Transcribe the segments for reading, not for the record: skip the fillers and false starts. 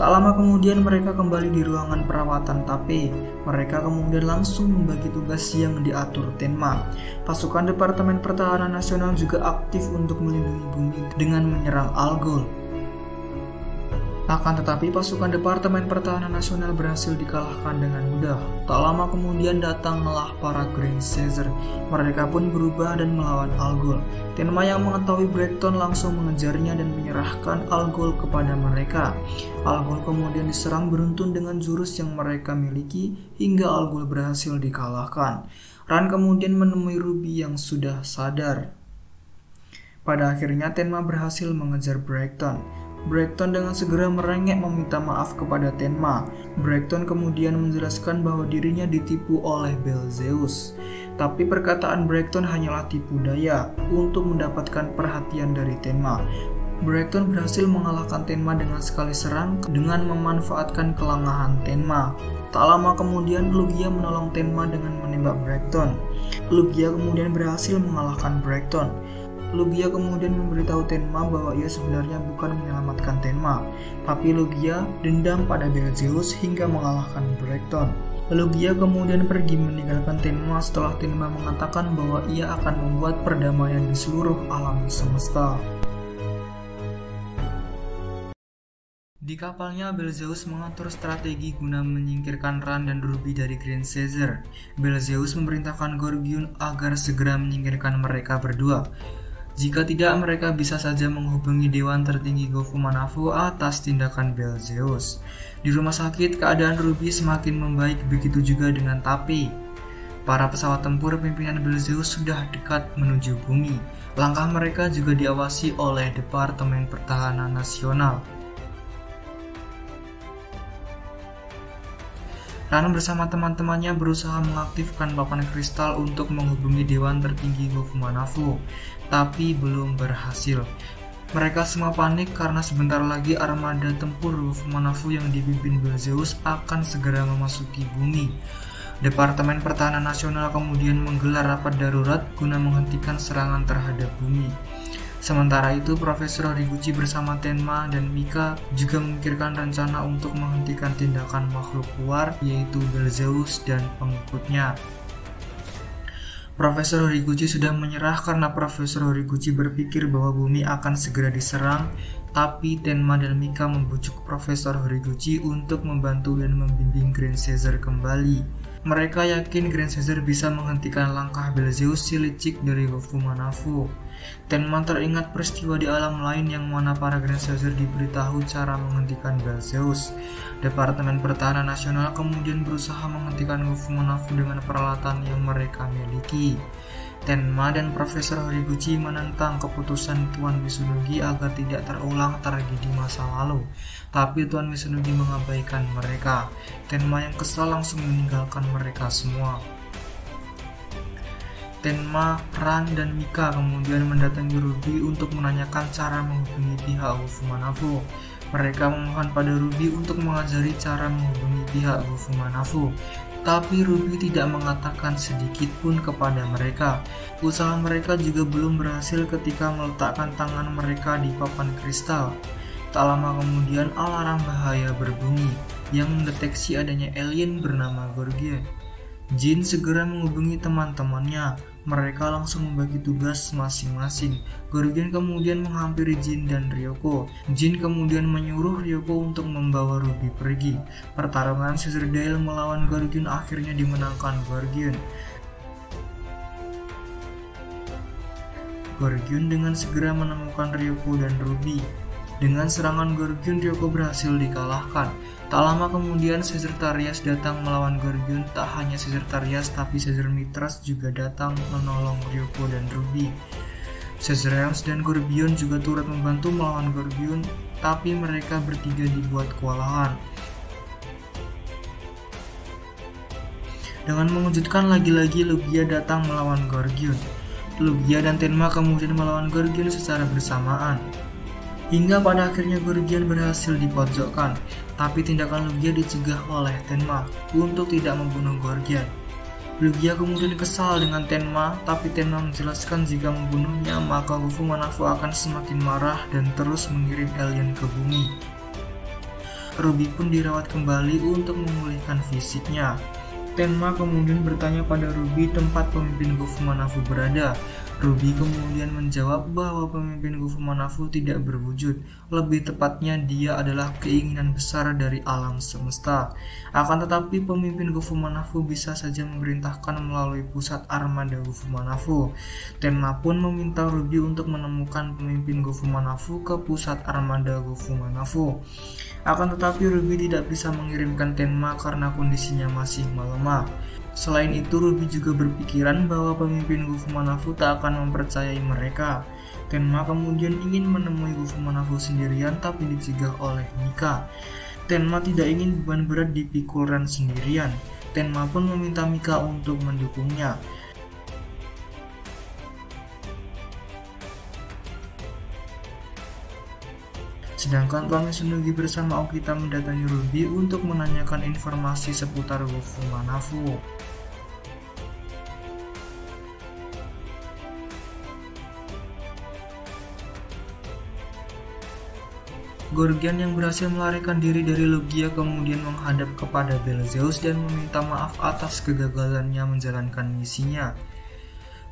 Tak lama kemudian mereka kembali di ruangan perawatan Tape. Mereka kemudian langsung membagi tugas yang diatur Tenma. Pasukan Departemen Pertahanan Nasional juga aktif untuk melindungi bumi dengan menyerang Algol. Akan tetapi pasukan Departemen Pertahanan Nasional berhasil dikalahkan dengan mudah. Tak lama kemudian datanglah para Grand Caesar. Mereka pun berubah dan melawan Algol. Tenma yang mengetahui Braxton langsung mengejarnya dan menyerahkan Algol kepada mereka. Algol kemudian diserang beruntun dengan jurus yang mereka miliki hingga Algol berhasil dikalahkan. Ran kemudian menemui Ruby yang sudah sadar. Pada akhirnya Tenma berhasil mengejar Braxton. Braxton dengan segera merengek meminta maaf kepada Tenma. Braxton kemudian menjelaskan bahwa dirinya ditipu oleh Belzeus. Tapi perkataan Braxton hanyalah tipu daya untuk mendapatkan perhatian dari Tenma. Braxton berhasil mengalahkan Tenma dengan sekali serang dengan memanfaatkan kelengahan Tenma. Tak lama kemudian Lugia menolong Tenma dengan menembak Braxton. Lugia kemudian berhasil mengalahkan Braxton. Lugia kemudian memberitahu Tenma bahwa ia sebenarnya bukan menyelamatkan Tenma, tapi Lugia dendam pada Belzeus hingga mengalahkan Braxton. Lugia kemudian pergi meninggalkan Tenma setelah Tenma mengatakan bahwa ia akan membuat perdamaian di seluruh alam semesta. Di kapalnya, Belzeus mengatur strategi guna menyingkirkan Ran dan Ruby dari Grand Caesar. Belzeus memerintahkan Gorgion agar segera menyingkirkan mereka berdua. Jika tidak, mereka bisa saja menghubungi Dewan Tertinggi Go-Fumanafu atas tindakan Belzeus. Di rumah sakit, keadaan Ruby semakin membaik, begitu juga dengan Tape. Para pesawat tempur pimpinan Belzeus sudah dekat menuju bumi. Langkah mereka juga diawasi oleh Departemen Pertahanan Nasional. Ran bersama teman-temannya berusaha mengaktifkan papan kristal untuk menghubungi Dewan Tertinggi Go-Fumanafu, tapi belum berhasil. Mereka semua panik karena sebentar lagi armada tempur Go-Fumanafu yang dipimpin Belzeus akan segera memasuki bumi. Departemen Pertahanan Nasional kemudian menggelar rapat darurat guna menghentikan serangan terhadap bumi. Sementara itu, Profesor Horiguchi bersama Tenma dan Mika juga memikirkan rencana untuk menghentikan tindakan makhluk luar, yaitu Belzeus dan pengikutnya. Profesor Horiguchi sudah menyerah karena Profesor Horiguchi berpikir bahwa bumi akan segera diserang, tapi Tenma dan Mika membujuk Profesor Horiguchi untuk membantu dan membimbing Grand Caesar kembali. Mereka yakin Grand Caesar bisa menghentikan langkah Belzeus si licik dari Go-Fumanafu. Tenma teringat peristiwa di alam lain yang mana para Grand Caesar diberitahu cara menghentikan Belzeus. Departemen Pertahanan Nasional kemudian berusaha menghentikan Go-Fumanafu dengan peralatan yang mereka miliki. Tenma dan Profesor Horiguchi menentang keputusan Tuan Misunugi agar tidak terulang tragedi masa lalu, tapi Tuan Misunugi mengabaikan mereka. Tenma yang kesal langsung meninggalkan mereka semua. Tenma, Ran, dan Mika kemudian mendatangi Ruby untuk menanyakan cara menghubungi pihak Go-Fumanafu. Mereka memohon pada Ruby untuk mengajari cara menghubungi pihak Go-Fumanafu. Tapi Ruby tidak mengatakan sedikit pun kepada mereka. Usaha mereka juga belum berhasil ketika meletakkan tangan mereka di papan kristal. Tak lama kemudian alarm bahaya berbunyi yang mendeteksi adanya alien bernama Gorgion. Jin segera menghubungi teman-temannya. Mereka langsung membagi tugas masing-masing. Gorgion kemudian menghampiri Jin dan Ryoko. Jin kemudian menyuruh Ryoko untuk membawa Ruby pergi. Pertarungan Caesardale melawan Gorgion akhirnya dimenangkan Gorgion. Gorgion dengan segera menemukan Ryoko dan Ruby. Dengan serangan Gorgion, Ryoko berhasil dikalahkan. Tak lama kemudian Caesar Tarias datang melawan Gorgion. Tak hanya Caesar Tarias, tapi Caesar Mitras juga datang menolong Ryoko dan Ruby. Caesar Realms dan Gorgion juga turut membantu melawan Gorgion, tapi mereka bertiga dibuat kewalahan. Dengan mengejutkan, lagi-lagi Lugia datang melawan Gorgion. Lugia dan Tenma kemudian melawan Gorgion secara bersamaan. Hingga pada akhirnya Gorgion berhasil dipojokkan, tapi tindakan Lugia dicegah oleh Tenma untuk tidak membunuh Gorgion. Lugia kemudian kesal dengan Tenma, tapi Tenma menjelaskan jika membunuhnya maka Go-Fumanafu akan semakin marah dan terus mengirim alien ke bumi. Ruby pun dirawat kembali untuk memulihkan fisiknya. Tenma kemudian bertanya pada Ruby tempat pemimpin Gofumanafu berada. Ruby kemudian menjawab bahwa pemimpin Gofumanafu tidak berwujud. Lebih tepatnya dia adalah keinginan besar dari alam semesta. Akan tetapi pemimpin Gofumanafu bisa saja memerintahkan melalui pusat armada Gofumanafu. Tenma pun meminta Ruby untuk menemukan pemimpin Gofumanafu ke pusat armada Gofumanafu. Akan tetapi Ruby tidak bisa mengirimkan Tenma karena kondisinya masih melemah. Selain itu, Ruby juga berpikiran bahwa pemimpin Gofumanafu tak akan mempercayai mereka. Tenma kemudian ingin menemui Gofumanafu sendirian tapi dicegah oleh Mika. Tenma tidak ingin beban berat dipikul Ran sendirian. Tenma pun meminta Mika untuk mendukungnya. Sedangkan Tuan Misunugi bersama Okita mendatangi Ruby untuk menanyakan informasi seputar Gofumanafu. Gorgian yang berhasil melarikan diri dari Logia kemudian menghadap kepada Belzeus dan meminta maaf atas kegagalannya menjalankan misinya.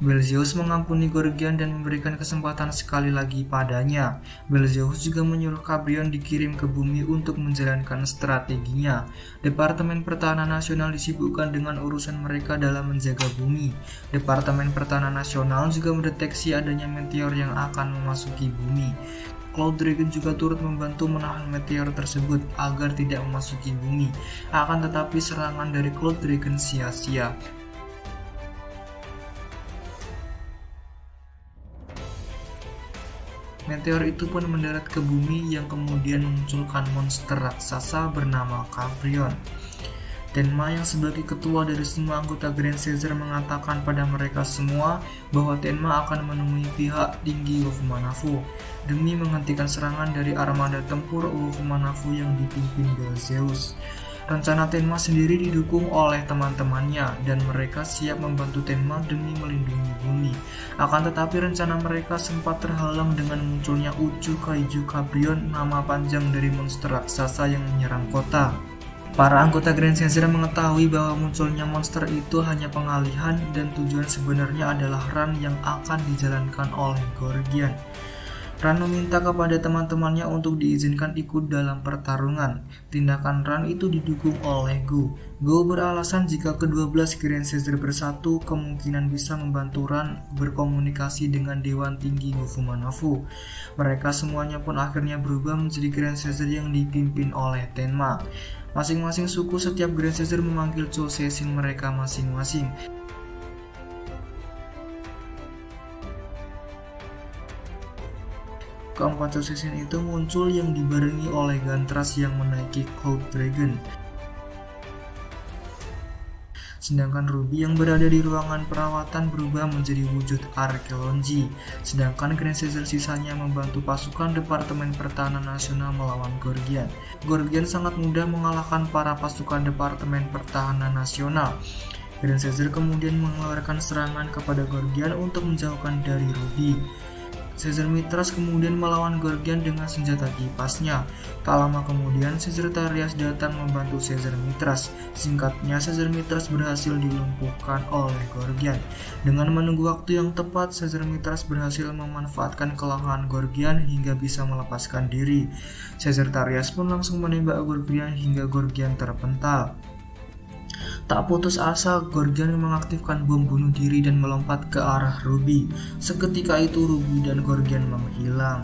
Belzeus mengampuni Gorgian dan memberikan kesempatan sekali lagi padanya. Belzeus juga menyuruh Cabrion dikirim ke bumi untuk menjalankan strateginya. Departemen Pertahanan Nasional disibukkan dengan urusan mereka dalam menjaga bumi. Departemen Pertahanan Nasional juga mendeteksi adanya meteor yang akan memasuki bumi. Cloud Dragon juga turut membantu menahan meteor tersebut agar tidak memasuki bumi. Akan tetapi serangan dari Cloud Dragon sia-sia. Meteor itu pun mendarat ke bumi yang kemudian memunculkan monster raksasa bernama Cabrion. Tenma yang sebagai ketua dari semua anggota Grand Caesar mengatakan pada mereka semua bahwa Tenma akan menemui pihak tinggi Gofumanafu demi menghentikan serangan dari armada tempur Gofumanafu yang dipimpin Belzeus. Rencana Tenma sendiri didukung oleh teman-temannya dan mereka siap membantu Tenma demi melindungi bumi. Akan tetapi rencana mereka sempat terhalang dengan munculnya Uchu Kaiju Cabrion, nama panjang dari monster raksasa yang menyerang kota. Para anggota Grand Caesar mengetahui bahwa munculnya monster itu hanya pengalihan dan tujuan sebenarnya adalah Ran yang akan dijalankan oleh Gorgian. Ran meminta kepada teman-temannya untuk diizinkan ikut dalam pertarungan. Tindakan Ran itu didukung oleh Go. Go beralasan jika ke-12 Grand Caesar bersatu kemungkinan bisa membantu Ran berkomunikasi dengan Dewan Tinggi Gofumanafu. Mereka semuanya pun akhirnya berubah menjadi Grand Caesar yang dipimpin oleh Tenma. Masing-masing suku setiap Grand Caesar memanggil Choseisin mereka masing-masing. Keempat Choseisin itu muncul yang dibarengi oleh Gantras yang menaiki Cloud Dragon. Sedangkan Ruby yang berada di ruangan perawatan berubah menjadi wujud Arkelonji. Sedangkan Grand Caesar sisanya membantu pasukan Departemen Pertahanan Nasional melawan Gorgian. Gorgian sangat mudah mengalahkan para pasukan Departemen Pertahanan Nasional. Grand Caesar kemudian mengeluarkan serangan kepada Gorgian untuk menjauhkan dari Ruby. Caesar Mitras kemudian melawan Gorgian dengan senjata kipasnya. Tak lama kemudian Caesar Tarias datang membantu Caesar Mitras. Singkatnya, Caesar Mitras berhasil dilumpuhkan oleh Gorgian. Dengan menunggu waktu yang tepat, Caesar Mitras berhasil memanfaatkan kelemahan Gorgian hingga bisa melepaskan diri. Caesar Tarias pun langsung menembak Gorgian hingga Gorgian terpental. Tak putus asa, Gorgian mengaktifkan bom bunuh diri dan melompat ke arah Ruby. Seketika itu Ruby dan Gorgian menghilang.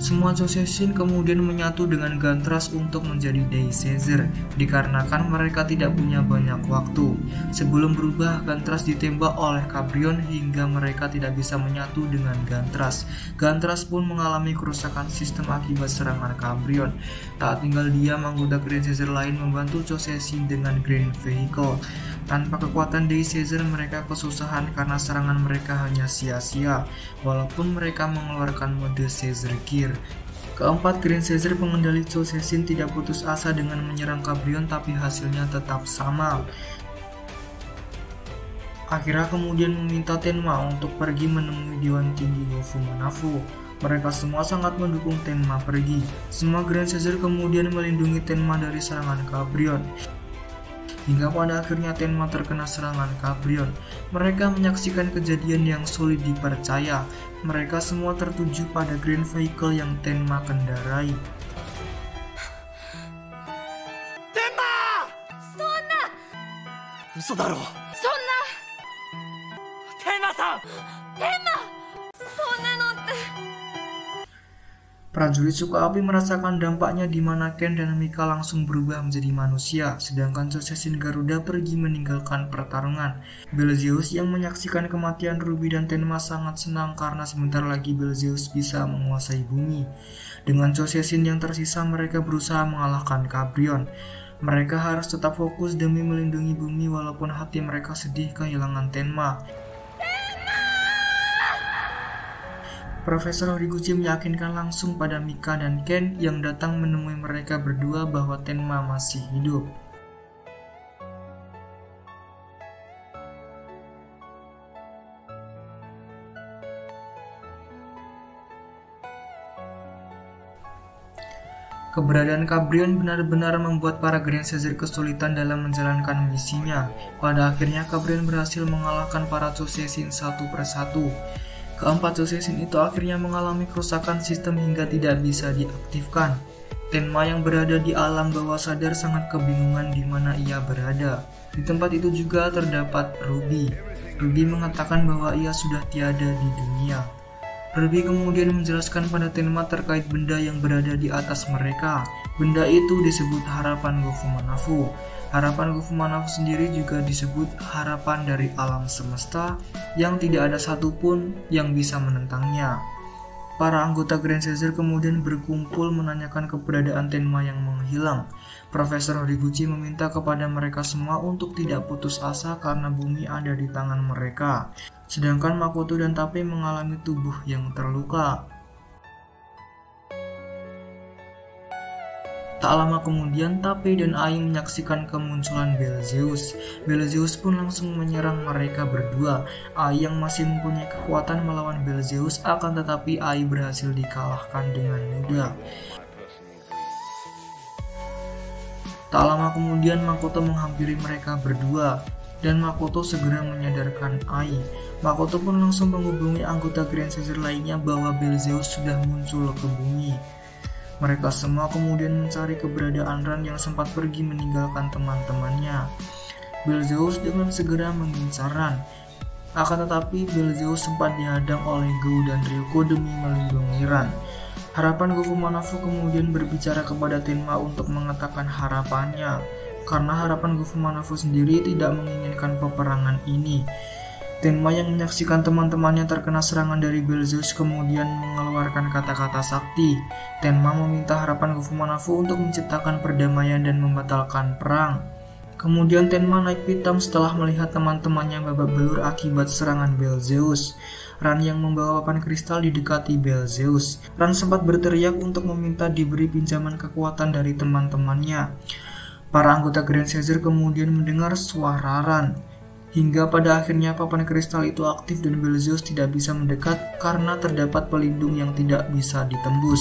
Semua Choseisin kemudian menyatu dengan Gantras untuk menjadi Dei Caesar, dikarenakan mereka tidak punya banyak waktu. Sebelum berubah, Gantras ditembak oleh Cabrion hingga mereka tidak bisa menyatu dengan Gantras. Gantras pun mengalami kerusakan sistem akibat serangan Cabrion. Tak tinggal diam, anggota Grand Caesar lain membantu Choseisin dengan Grand Vehicle. Tanpa kekuatan Dei Caesar, mereka kesusahan karena serangan mereka hanya sia-sia, walaupun mereka mengeluarkan mode Caesar Gear. Keempat Grand Caesar pengendali Choseisin tidak putus asa dengan menyerang Cabrion, tapi hasilnya tetap sama. Akira kemudian meminta Tenma untuk pergi menemui Dewan Tinggi Gofumanafu. Mereka semua sangat mendukung Tenma pergi. Semua Grand Caesar kemudian melindungi Tenma dari serangan Cabrion. Hingga pada akhirnya Tenma terkena serangan Cabrion. Mereka menyaksikan kejadian yang sulit dipercaya. Mereka semua tertuju pada Grand Vehicle yang Tenma kendarai. Tenma! Sonna! Uso daro. Sonna! Tenma-san! Tenma! Sonna no te. Prajurit suka api merasakan dampaknya di mana Ken dan Mika langsung berubah menjadi manusia, sedangkan Josesin Garuda pergi meninggalkan pertarungan. Beelzeus yang menyaksikan kematian Ruby dan Tenma sangat senang karena sebentar lagi Beelzeus bisa menguasai bumi. Dengan Josesin yang tersisa, mereka berusaha mengalahkan Cabrion. Mereka harus tetap fokus demi melindungi bumi walaupun hati mereka sedih kehilangan Tenma. Profesor Horiguchi meyakinkan langsung pada Mika dan Ken yang datang menemui mereka berdua bahwa Tenma masih hidup. Keberadaan Cabrion benar-benar membuat para Grand Caesar kesulitan dalam menjalankan misinya. Pada akhirnya Cabrion berhasil mengalahkan para Josesin satu persatu. Keempat Josesin itu akhirnya mengalami kerusakan sistem hingga tidak bisa diaktifkan. Tenma yang berada di alam bawah sadar sangat kebingungan di mana ia berada. Di tempat itu juga terdapat Ruby. Ruby mengatakan bahwa ia sudah tiada di dunia. Ruby kemudian menjelaskan pada Tenma terkait benda yang berada di atas mereka. Benda itu disebut harapan Go-Fumanafu. Harapan Go-Fumanafu sendiri juga disebut harapan dari alam semesta yang tidak ada satupun yang bisa menentangnya. Para anggota Grand Caesar kemudian berkumpul menanyakan keberadaan Tenma yang menghilang. Profesor Horiguchi meminta kepada mereka semua untuk tidak putus asa karena bumi ada di tangan mereka. Sedangkan Makoto dan Tape mengalami tubuh yang terluka. Tak lama kemudian, Tape dan Ai menyaksikan kemunculan Beelzeus. Beelzeus pun langsung menyerang mereka berdua. Ai yang masih mempunyai kekuatan melawan Beelzeus, akan tetapi Ai berhasil dikalahkan dengan mudah. Tak lama kemudian, Makoto menghampiri mereka berdua, dan Makoto segera menyadarkan Ai. Makoto pun langsung menghubungi anggota Grand Caesar lainnya bahwa Beelzeus sudah muncul ke bumi. Mereka semua kemudian mencari keberadaan Ran yang sempat pergi meninggalkan teman-temannya. Beelzeus dengan segera mengincar Ran. Akan tetapi Beelzeus sempat dihadang oleh Go dan Ryuko demi melindungi Ran. Harapan Go-Fumanafu kemudian berbicara kepada Tenma untuk mengatakan harapannya, karena harapan Go-Fumanafu sendiri tidak menginginkan peperangan ini. Tenma yang menyaksikan teman-temannya terkena serangan dari Beelzeus kemudian mengeluarkan kata-kata sakti. Tenma meminta harapan Go-Fumanafu untuk menciptakan perdamaian dan membatalkan perang. Kemudian Tenma naik pitam setelah melihat teman-temannya babak belur akibat serangan Beelzeus. Ran yang membawa papan kristal didekati Beelzeus. Ran sempat berteriak untuk meminta diberi pinjaman kekuatan dari teman-temannya. Para anggota Grand Caesar kemudian mendengar suara Ran. Hingga pada akhirnya papan kristal itu aktif dan Beelzeus tidak bisa mendekat karena terdapat pelindung yang tidak bisa ditembus.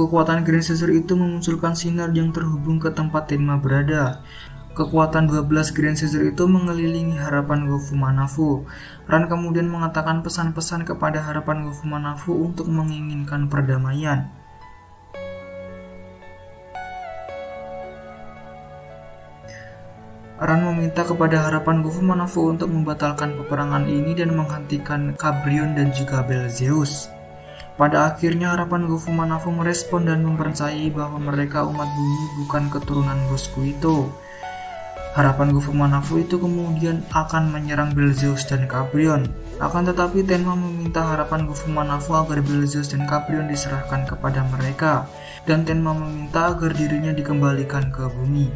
Kekuatan Grand Caesar itu memunculkan sinar yang terhubung ke tempat Tenma berada. Kekuatan 12 Grand Caesar itu mengelilingi harapan Go-Fumanafu. Ran kemudian mengatakan pesan-pesan kepada harapan Go-Fumanafu untuk menginginkan perdamaian. Ran meminta kepada harapan Go-Fumanafu untuk membatalkan peperangan ini dan menghentikan Cabrion dan juga Beelzeus. Pada akhirnya harapan Go-Fumanafu merespon dan mempercayai bahwa mereka umat bumi bukan keturunan bosku itu. Harapan Go-Fumanafu itu kemudian akan menyerang Beelzeus dan Cabrion. Akan tetapi Tenma meminta harapan Go-Fumanafu agar Beelzeus dan Cabrion diserahkan kepada mereka, dan Tenma meminta agar dirinya dikembalikan ke bumi.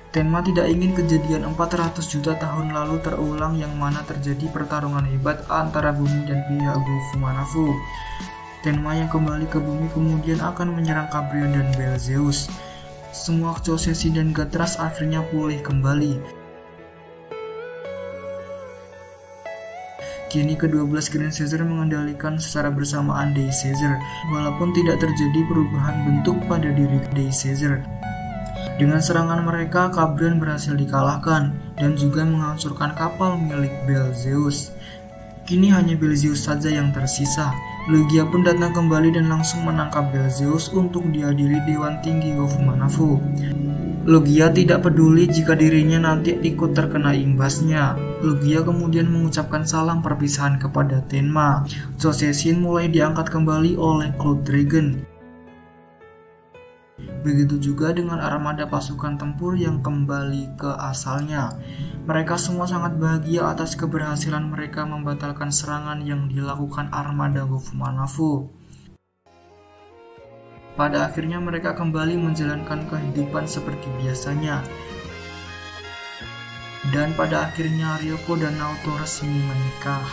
Tenma tidak ingin kejadian 400 juta tahun lalu terulang yang mana terjadi pertarungan hebat antara bumi dan pihak Go-Fumanafu. Tenma yang kembali ke bumi kemudian akan menyerang Cabrion dan Beelzeus. Semua Josesi dan Gatras akhirnya pulih kembali. Kini ke-12 Grand Caesar mengendalikan secara bersamaan Day Caesar, walaupun tidak terjadi perubahan bentuk pada diri Day Caesar. Dengan serangan mereka, Cabrian berhasil dikalahkan dan juga menghancurkan kapal milik Belzeus. Kini hanya Belzeus saja yang tersisa. Logia pun datang kembali dan langsung menangkap Belzeus untuk dihadiri Dewan Tinggi Go-Fumanafu. Logia tidak peduli jika dirinya nanti ikut terkena imbasnya. Logia kemudian mengucapkan salam perpisahan kepada Tenma. Joseon mulai diangkat kembali oleh Cloud Dragon. Begitu juga dengan armada pasukan tempur yang kembali ke asalnya. Mereka semua sangat bahagia atas keberhasilan mereka membatalkan serangan yang dilakukan armada Go-Fumanafu. Pada akhirnya mereka kembali menjalankan kehidupan seperti biasanya. Dan pada akhirnya Ryoko dan Naoto resmi menikah.